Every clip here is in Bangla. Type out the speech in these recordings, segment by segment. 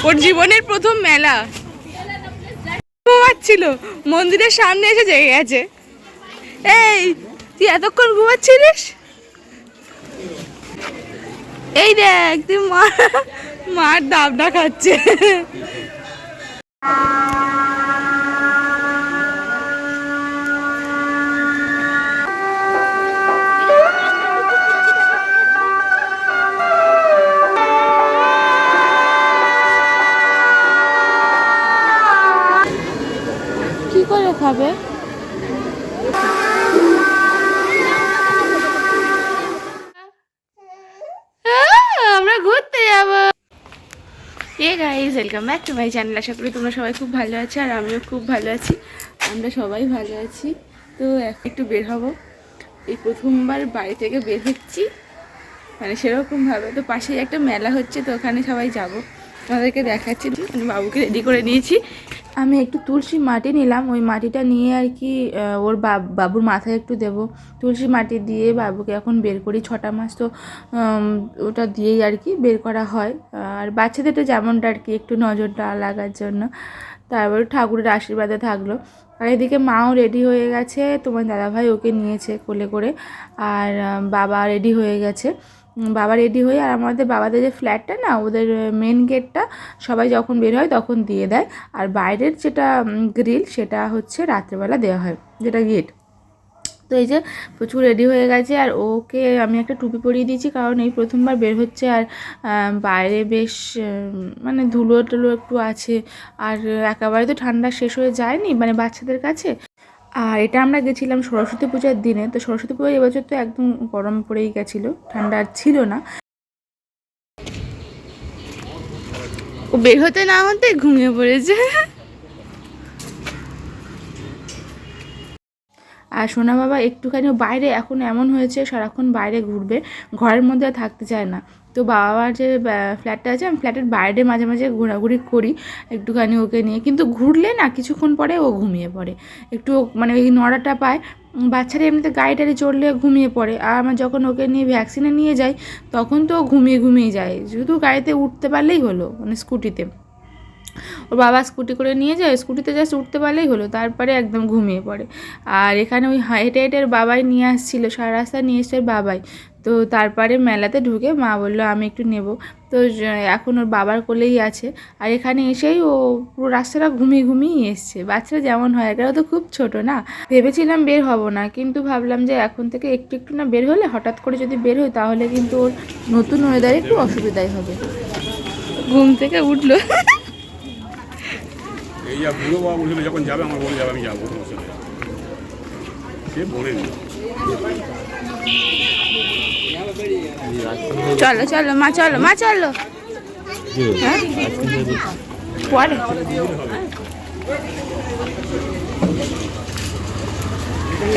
ওর জীবনের প্রথম মেলা। ঘুমাচ্ছিল, মন্দিরের সামনে এসে জেগে গেছে। এই তুই এতক্ষণ ঘুমাচ্ছিলিস? এই দেখ তুই মার ডাবটা খাচ্ছে। কি করে খাবে? আমরা ঘুরতে যাব। Guys, welcome back to my channel. আশা করি তোমরা সবাই খুব ভালো আছো আর আমিও খুব ভালো আছি। আমরা সবাই ভালো আছি। তো একটু বের হব, এই প্রথমবার বাড়ি থেকে বের হচ্ছি, মানে সেরকমভাবে। তো পাশেই একটা মেলা হচ্ছে, তো ওখানে সবাই যাব, আমাদেরকে দেখাচ্ছি। বাবুকে রেডি করে নিয়েছি। আমি একটু তুলসী মাটি নিলাম, ওই মাটিটা নিয়ে আর কি ওর বাবুর মাথায় একটু দেব। তুলসী মাটি দিয়ে বাবুকে এখন বের করি, 6টা মাস তো ওটা দিয়েই আর কি বের করা হয়। আর বাচ্চাদেরটা যেমনটা আর কি একটু নজরটা লাগার জন্য। তারপর ঠাকুরের আশীর্বাদে থাকলো। আর এদিকে মাও রেডি হয়ে গেছে, তোমার দাদাভাই ওকে নিয়েছে কোলে করে। আর বাবা রেডি হয়ে গেছে। বাবা রেডি হয়ে, আর আমাদের বাবাদের যে ফ্ল্যাটটা না, ওদের মেন গেটটা সবাই যখন বের হয় তখন দিয়ে দেয়। আর বাইরের যেটা গ্রিল সেটা হচ্ছে রাত্রেবেলা দেওয়া হয়, যেটা গেট। তো এই যে প্রচুর রেডি হয়ে গেছে। আর ওকে আমি একটা টুপি পরিয়ে দিয়েছি, কারণ এই প্রথমবার বের হচ্ছে। আর বাইরে বেশ মানে ধুলো টুলো একটু আছে। আর একেবারে তো ঠান্ডা শেষ হয়ে যায়নি মানে বাচ্চাদের কাছে। আর এটা আমরা গেছিলাম সরস্বতী পূজার দিনে। তো সরস্বতী পূজা এবছর তো একদম গরম পড়েই গেছিলো, ঠান্ডা আর ছিল না। ও বের হতে না হতে ঘুমিয়ে পড়েছে। আর সোনা বাবা একটুখানি বাইরে এখন এমন হয়েছে, সারাক্ষণ বাইরে ঘুরবে, ঘরের মধ্যে আর থাকতে চায় না। তো বাবার যে ফ্ল্যাটটা আছে, আমি ফ্ল্যাটের বাইরে মাঝে মাঝে ঘোরাঘুরি করি একটুখানি ওকে নিয়ে। কিন্তু ঘুরলে না কিছুক্ষণ পরে ও ঘুমিয়ে পড়ে, একটু মানে ওই নড়াটা পায়। বাচ্চারা এমনিতে গাড়ি টাড়ি চড়লে ঘুমিয়ে পড়ে। আর আমার যখন ওকে নিয়ে ভ্যাকসিনে নিয়ে যাই তখন তো ঘুমিয়ে ঘুমিয়ে যায়, শুধু গাড়িতে উঠতে পারলেই হলো, মানে স্কুটিতে। ওর বাবা স্কুটি করে নিয়ে যায়, স্কুটিতে জাস্ট উঠতে পারলেই হলো, তারপরে একদম ঘুমিয়ে পড়ে। আর এখানে ওই হেঁটে হেঁটে বাবাই নিয়ে আসছিলো, সারা রাস্তা নিয়ে এসছে বাবাই। তো তারপরে মেলাতে ঢুকে মা বললো আমি একটু নেব। তো এখন ওর বাবার কোলেই আছে। আর এখানে এসেই ও পুরো রাস্তাটা ঘুমিয়ে ঘুমিয়ে এসছে। বাচ্চারা যেমন হয়, এটাও তো খুব ছোট না। ভেবেছিলাম বের হব না, কিন্তু ভাবলাম যে এখন থেকে একটু একটু না বের হলে, হঠাৎ করে যদি বের হই তাহলে কিন্তু ওর নতুন ওয়েদারে একটু অসুবিধাই হবে। ঘুম থেকে উঠলো। এই যা বুড়ো বাবা বলছিল যখন যাবে আমার বলে যাবে, আমি যাবো, সমস্যা নেই, সে বলেনি। চলো চলো মা, চলো মা, চলো। হ্যাঁ পরে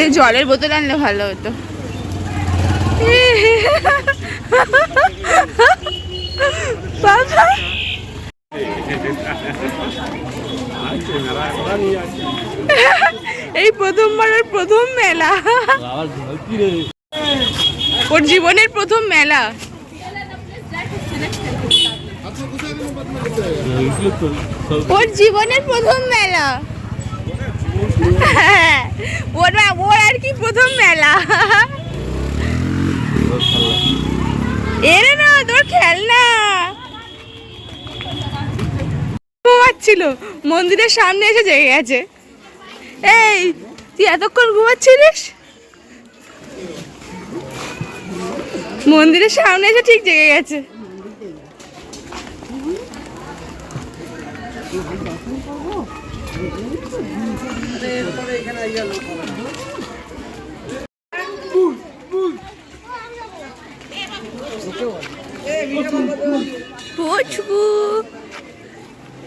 এই জলের বোতল আনলে ভালো হতো। বাবা এই প্রথমবারের প্রথম মেলা, ওর জীবনের প্রথম মেলা। ওর জীবনের প্রথম মেলা। ওর আর কি প্রথম মেলা। এরে না তোর খেলনা। ঘুমাচ্ছিল, মন্দিরের সামনে এসে জেগে গেছে। এই তুই এতক্ষণ ঘুমাচ্ছিলিস? মন্দিরের সামনে এসে ঠিক জেগে গেছে।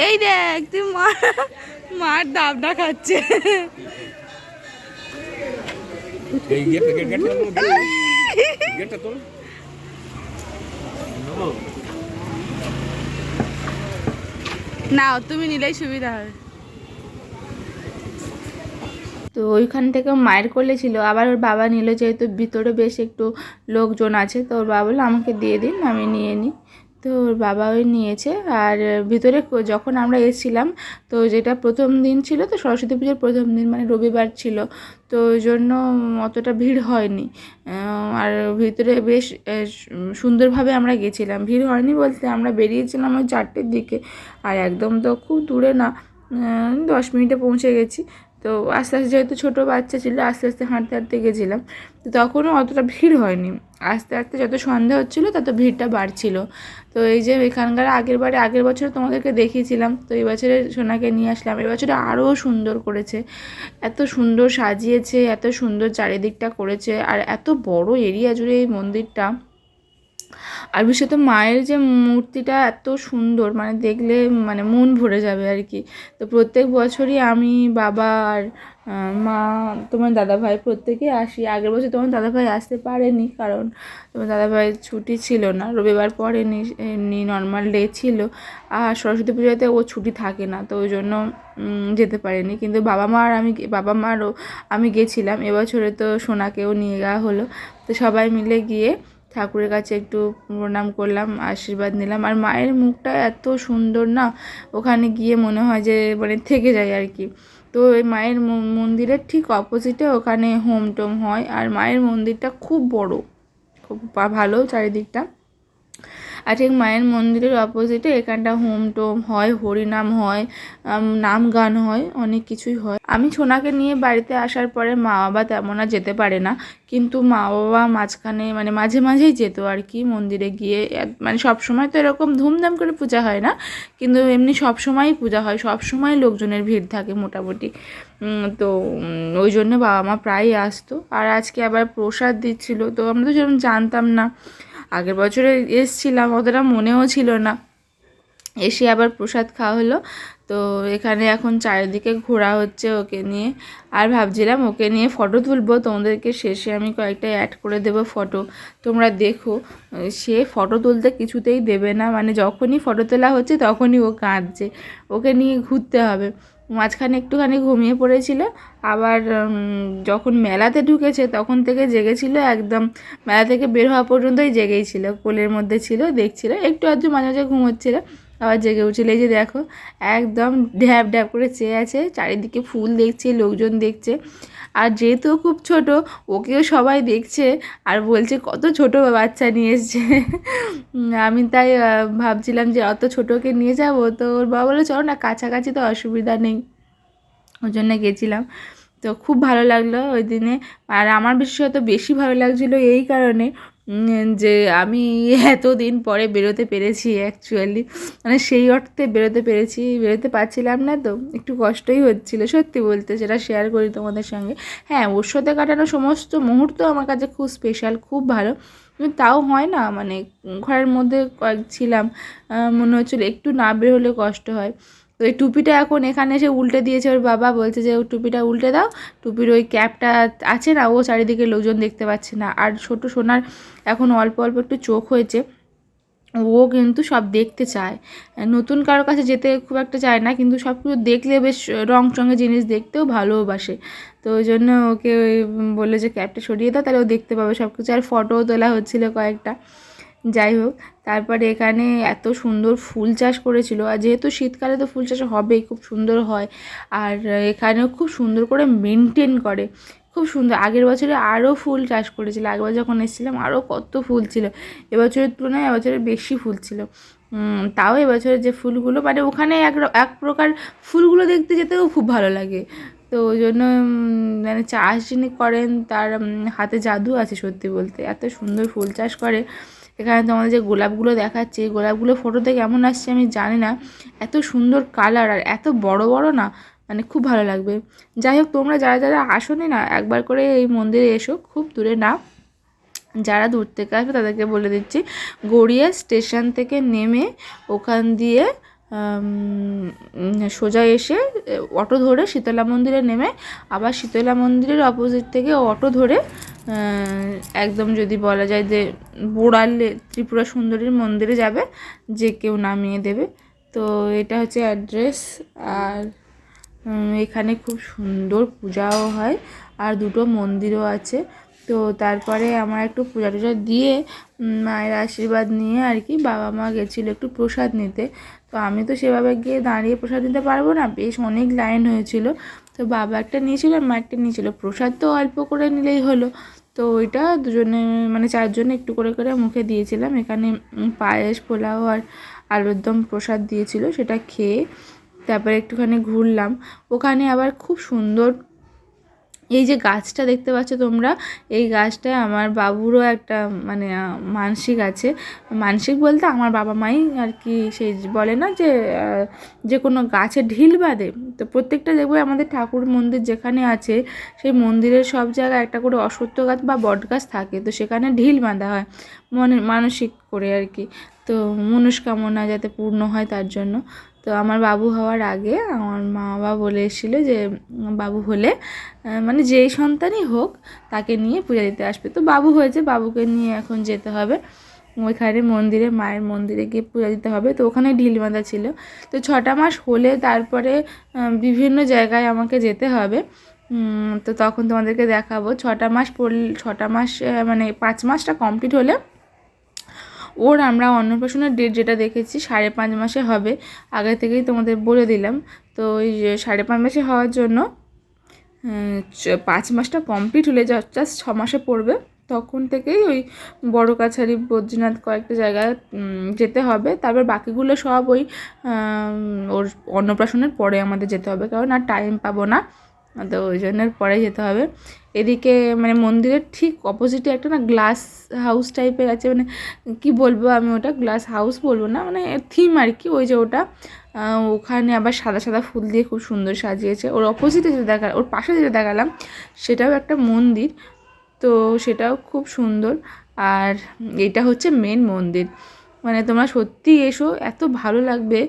এই দেখ তুই মার ডাবটা খাচ্ছে। নাও তুমি নিলেই সুবিধা হবে। তো ওইখান থেকে মায়ের কোলে ছিল, আবার ওর বাবা নিল, যেহেতু ভিতরে বেশ একটু লোকজন আছে। তো ওর বাবা বললো আমাকে দিয়ে দিন, আমি নিয়ে নিই। তো ওর বাবা ওই নিয়েছে। আর ভিতরে যখন আমরা এসেছিলাম তো যেটা প্রথম দিন ছিল, তো সরস্বতী পুজোর প্রথম দিন মানে রবিবার ছিল, তো ওই জন্য অতটা ভিড় হয়নি। আর ভিতরে বেশ সুন্দরভাবে আমরা গেছিলাম। ভিড় হয়নি বলতে আমরা বেরিয়েছিলাম ওই 4টের দিকে, আর একদম তো খুব দূরে না, 10 মিনিটে পৌঁছে গেছি। তো আস্তে আস্তে যেহেতু ছোটো বাচ্চা ছিল, আস্তে আস্তে হাঁটতে হাঁটতে গেছিলাম, তো তখনও অতটা ভিড় হয়নি। আস্তে আস্তে যত সন্ধ্যা হচ্ছিলো তত ভিড়টা বাড়ছিল। তো এই যে এখানকার আগের বছর তোমাদেরকে দেখিয়েছিলাম, তো এই বছরে সোনাকে নিয়ে আসলাম। এবছরে আরও সুন্দর করেছে, এত সুন্দর সাজিয়েছে, এত সুন্দর চারিদিকটা করেছে, আর এত বড় এরিয়া জুড়ে এই মন্দিরটা। আর বিশেষত মায়ের যে মূর্তিটা এত সুন্দর, মানে দেখলে মানে মন ভরে যাবে আর কি। তো প্রত্যেক বছরই আমি, বাবা আর মা, তোমার দাদাভাই প্রত্যেকেই আসি। আগের বছর তোমার দাদাভাই আসতে পারেনি, কারণ তোমার দাদাভাই ছুটি ছিল না, রবিবার পড়েনি, এমনি নর্মাল ডে ছিল। আর সরস্বতী পুজোতে ও ছুটি থাকে না, তো ওই জন্য যেতে পারেনি। কিন্তু বাবা মারও আমি গেছিলাম। এবছরে তো সোনাকেও নিয়ে যাওয়া হলো, তো সবাই মিলে গিয়ে ঠাকুরের কাছে একটু প্রণাম করলাম, আশীর্বাদ নিলাম। আর মায়ের মুখটা এত সুন্দর না, ওখানে গিয়ে মনে হয় যে মানে থেকে যায় আর কি। তো এই মায়ের মন্দিরের ঠিক অপোজিটে ওখানে হোম টোম হয়, আর মায়ের মন্দিরটা খুব বড়, খুব ভালো চারিদিকটা। আর ঠিক মায়ের মন্দিরের অপোজিটে এখানটা হোম টোম হয়, হরিনাম হয়, নাম গান হয়, অনেক কিছুই হয়। আমি সোনাকে নিয়ে বাড়িতে আসার পরে মা বাবা তেমন আর যেতে পারে না, কিন্তু মা বাবা মাঝখানে মানে মাঝে মাঝেই যেত আর কি মন্দিরে গিয়ে। মানে সব সময় তো এরকম ধুমধাম করে পূজা হয় না, কিন্তু এমনি সব সময়ই পূজা হয়, সব সময় লোকজনের ভিড় থাকে মোটামুটি। তো ওই জন্য বাবা মা প্রায়ই আসতো। আর আজকে আবার প্রসাদ দিচ্ছিল, তো আমরা তো সেরকম জানতাম না। আগের বছরে এসেছিলাম, অতটা মনেও ছিল না। এসে আবার প্রসাদ খাওয়া হলো। তো এখানে এখন চারিদিকে ঘোরা হচ্ছে ওকে নিয়ে। আর ভাবছিলাম ওকে নিয়ে ফটো তুলবো, তোমাদেরকে শেষে আমি কয়েকটা অ্যাড করে দেবো ফটো, তোমরা দেখো। সে ফটো তুলতে কিছুতেই দেবে না, মানে যখনই ফটো তোলা হচ্ছে তখনই ও কাঁদছে। ওকে নিয়ে ঘুরতে হবে। মাঝখানে একটুখানি ঘুমিয়ে পড়েছিল, আবার যখন মেলাতে ঢুকেছে তখন থেকে জেগেছিল, একদম মেলা থেকে বের হওয়া পর্যন্তই জেগেই ছিল, কোলের মধ্যে ছিল, দেখছিল, একটু আধটু মাঝে মাঝে ঘুমোচ্ছিল, আবার জেগে উঠছিল। এই যে দেখো, একদম ঢ্যাপ ঢ্যাপ করে চেয়ে আছে, চারিদিকে ফুল দেখছে, লোকজন দেখছে। আর যেহেতু খুব ছোট, ওকেও সবাই দেখছে আর বলছে কত ছোট বাচ্চা নিয়ে এসছে। আমি তাই ভাবছিলাম যে অত ছোটোকে নিয়ে যাবো, তো ওর বাবা বলে চলো না, কাছাকাছি তো অসুবিধা নেই, ওই জন্য গেছিলাম। তো খুব ভালো লাগলো ওই দিনে। আর আমার বিশেষত বেশি ভালো লাগছিলো এই কারণে যে আমি এতদিন পরে বেরোতে পেরেছি অ্যাকচুয়ালি, মানে সেই অর্থে বেরোতে পারছিলাম না, তো একটু কষ্টই হচ্ছিলো সত্যি বলতে, যেটা শেয়ার করি তোমাদের সঙ্গে। হ্যাঁ, ওর সাথে কাটানো সমস্ত মুহূর্ত আমার কাছে খুব স্পেশাল, খুব ভালো। কিন্তু তাও হয় না, মানে ঘরের মধ্যে ছিলাম, মনে হচ্ছিলো একটু না বের হলে কষ্ট হয়। তো এই টুপিটা এখন এখানে এসে উল্টে দিয়েছে ওর বাবা, বলছে যে ও টুপিটা উল্টে দাও, টুপির ওই ক্যাপটা আছে না, ও চারিদিকে লোকজন দেখতে পাচ্ছে না। আর ছোট সোনার এখন অল্প অল্প একটু চোখ হয়েছে, ও কিন্তু সব দেখতে চায়, নতুন কারোর কাছে যেতে খুব একটা চায় না, কিন্তু সব কিছু দেখলে বেশ রং চঙের জিনিস দেখতেও ভালোবাসে। তো ওই জন্য ওকে বললো যে ক্যাপটা সরিয়ে দাও, তাহলে ও দেখতে পাবে সব কিছু। আর ফটোও তোলা হচ্ছিলো কয়েকটা। যাই হোক, তারপরে এখানে এত সুন্দর ফুল চাষ করেছিল, আর যেহেতু শীতকালে তো ফুল চাষ হবেই, খুব সুন্দর হয়। আর এখানেও খুব সুন্দর করে মেনটেন করে, খুব সুন্দর। আগের বছরে আরও ফুল চাষ করেছিল, আগের বছর যখন এসেছিলাম আরও কত ফুল ছিল, এবছরের তুলনায় এবছরে বেশি ফুল ছিল। তাও এবছরের যে ফুলগুলো, মানে ওখানে এক প্রকার ফুলগুলো দেখতে যেতেও খুব ভালো লাগে। তো ওই জন্য মানে চাষ যিনি করেন তার হাতে জাদু আছে সত্যি বলতে, এত সুন্দর ফুল চাষ করে। এখানে তোমাদের যে গোলাপগুলো দেখাচ্ছে, গোলাপগুলো ফটোতে কেমন আসছে আমি জানি না, এত সুন্দর কালার আর এত বড় বড় না, মানে খুব ভালো লাগবে। যাই হোক, তোমরা যারা যারা আসোনি না, একবার করে এই মন্দিরে এসো, খুব দূরে না। যারা দূর থেকে আসবে তাদেরকে বলে দিচ্ছি, গড়িয়া স্টেশন থেকে নেমে ওখান দিয়ে সোজা এসে অটো ধরে শীতলা মন্দিরে নেমে, আবার শীতলা মন্দিরের অপোজিট থেকে অটো ধরে একদম যদি বলা যায় যে বোড়ালে ত্রিপুরা সুন্দরীর মন্দিরে যাবে, যে কেউ নামিয়ে দেবে। তো এটা হচ্ছে অ্যাড্রেস। আর এখানে খুব সুন্দর পূজাও হয়, আর দুটো মন্দিরও আছে। তো তারপরে আমার একটু পূজা টুজা দিয়ে মায়ের আশীর্বাদ নিয়ে আর কি বাবা মা গেছিলো একটু প্রসাদ নিতে। তো আমি তো সেভাবে গিয়ে দাঁড়িয়ে প্রসাদ নিতে পারবো না, বেশ অনেক লাইন হয়েছিল। তো বাবা একটা নিয়েছিল আর মা একটা নিয়েছিল, প্রসাদ তো অল্প করে নিলেই হলো। তো ওইটা দুজনে মানে চারজনে একটু করে করে মুখে দিয়েছিলাম। এখানে পায়েস পোলাও আর আলুর দম প্রসাদ দিয়েছিল, সেটা খেয়ে তারপরে একটুখানি ঘুরলাম। ওখানে আবার খুব সুন্দর এই যে গাছটা দেখতে পাচ্ছ তোমরা, এই গাছটায় আমার বাবুরও একটা মানে মানসিক আছে। মানসিক বলতে আমার বাবা মাই আর কি সেই বলে না যে কোনো গাছে ঢিল বাঁধে, তো প্রত্যেকটা দেখবে আমাদের ঠাকুর মন্দির যেখানে আছে সেই মন্দিরের সব জায়গায় একটা করে অশ্বত্থ গাছ বা বট গাছ থাকে, তো সেখানে ঢিল বাঁধা হয় মানসিক করে আর কি, তো মনস্কামনা যাতে পূর্ণ হয় তার জন্য। তো আমার বাবু হওয়ার আগে আমার মা বাবা বলে এসেছিলো যে বাবু হলে মানে যেই সন্তানই হোক তাকে নিয়ে পূজা দিতে আসবে। তো বাবু হয়েছে, বাবুকে নিয়ে এখন যেতে হবে ওইখানে মন্দিরে, মায়ের মন্দিরে গিয়ে পূজা দিতে হবে। তো ওখানে ঢিল বাঁধা ছিল। তো 6টা মাস হলে তারপরে বিভিন্ন জায়গায় আমাকে যেতে হবে। তো তখন তোমাদেরকে দেখাবো 6টা মাস পড়লে, 6টা মাস মানে 5 মাসটা কমপ্লিট হলে ওর আমরা অন্নপ্রাশনের ডেট যেটা দেখেছি 5.5 মাসে হবে, আগে থেকেই তোমাদের বলে দিলাম। তো ওই 5.5 মাসে হওয়ার জন্য 5 মাসটা কমপ্লিট হলে জাস্ট 6 মাসে পড়বে, তখন থেকেই ওই বড় কাছারি বদ্রীনাথ কয়েকটা জায়গায় যেতে হবে। তারপর বাকিগুলো সব ওই ওর অন্নপ্রাশনের পরে আমাদের যেতে হবে, কারণ আর টাইম পাবো না, তো ওই জন্যের পরে যেতে হবে। এদিকে মানে মন্দিরের ঠিক অপোজিটে একটা না গ্লাস হাউস টাইপের আছে, মানে কি বলবো আমি, ওটা গ্লাস হাউস বলবো না, মানে থিম আর কি, ওই যে ওটা ওখানে আবার সাদা সাদা ফুল দিয়ে খুব সুন্দর সাজিয়েছে। ওর অপোজিটে যেটা ওর পাশে যেটা দেখালাম সেটাও একটা মন্দির, তো সেটাও খুব সুন্দর। আর এটা হচ্ছে মেন মন্দির, মানে তোমরা সত্যি এসো, এত ভালো লাগবে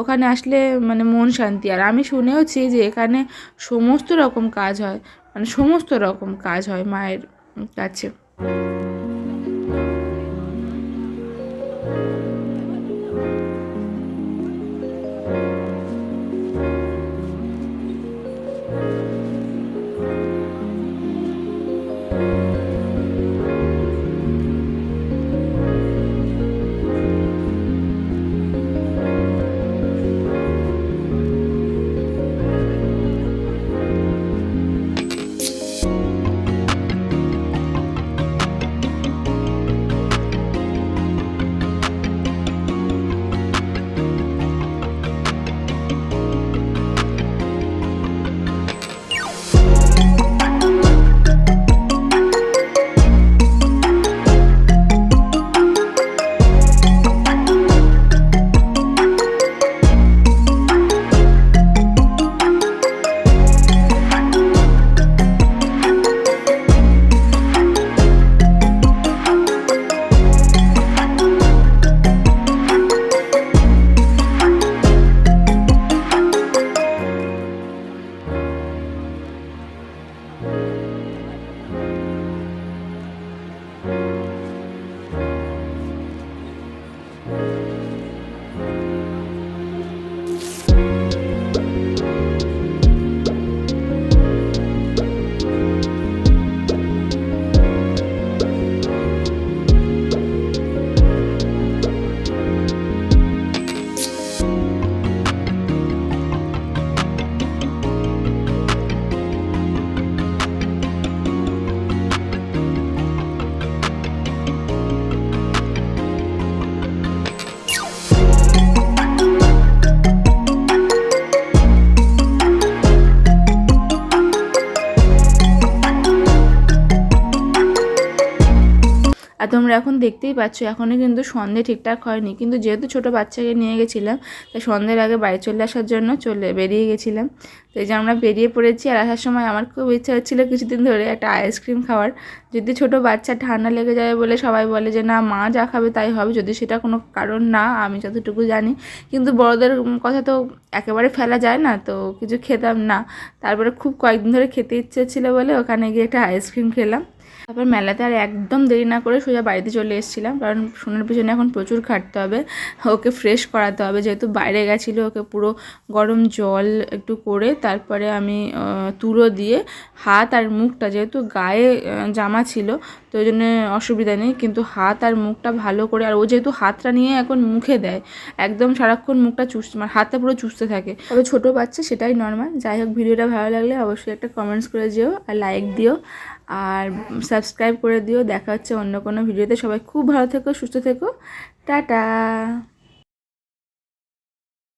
ওখানে আসলে, মানে মন শান্তি। আর আমি শুনেওছি যে এখানে সমস্ত রকম কাজ হয়, মানে সমস্ত রকম কাজ হয় মায়ের কাছে। আর তোমরা এখন দেখতেই পাচ্ছ এখনও কিন্তু সন্ধে ঠিকঠাক হয়নি, কিন্তু যেহেতু ছোটো বাচ্চাকে নিয়ে গেছিলাম তাই সন্ধ্যের আগে বাড়ি চলে আসার জন্য বেরিয়ে গেছিলাম। তো এই যে আমরা বেরিয়ে পড়েছি, আর আসার সময় আমার খুব ইচ্ছা হচ্ছিলো কিছুদিন ধরে একটা আইসক্রিম খাওয়ার, যদি ছোটো বাচ্চা ঠান্ডা লেগে যায় বলে সবাই বলে যে না মা যা খাবে তাই হবে, যদি সেটা কোনো কারণ না আমি যতটুকু জানি, কিন্তু বড়দের কথা তো একেবারে ফেলা যায় না, তো কিছু খেতাম না। তারপরে খুব কয়েকদিন ধরে খেতে ইচ্ছে ছিল বলে ওখানে গিয়ে একটা আইসক্রিম খেলাম। তারপর মেলাতে আর একদম দেরি না করে সোজা বাড়িতে চলে এসেছিলাম, কারণ সোনার পিছনে এখন প্রচুর খাটতে হবে, ওকে ফ্রেশ করাতে হবে, যেহেতু বাইরে গেছিলো। ওকে পুরো গরম জল একটু করে তারপরে আমি তুলো দিয়ে হাত আর মুখটা, যেহেতু গায়ে জামা ছিল তো ওই জন্য অসুবিধা নেই, কিন্তু হাত আর মুখটা ভালো করে, আর ও যেহেতু হাতটা নিয়ে এখন মুখে দেয়, একদম সারাক্ষণ মুখটা চুষতে, মানে হাতটা পুরো চুষতে থাকে। তবে ছোটো বাচ্চা সেটাই নর্মাল। যাই হোক, ভিডিওটা ভালো লাগলে অবশ্যই একটা কমেন্টস করে দিও আর লাইক দিও আর সাবস্ক্রাইব করে দিও। দেখা হচ্ছে অন্য কোনো ভিডিওতে। সবাই খুব ভালো থেকো, সুস্থ থেকো, টাটা।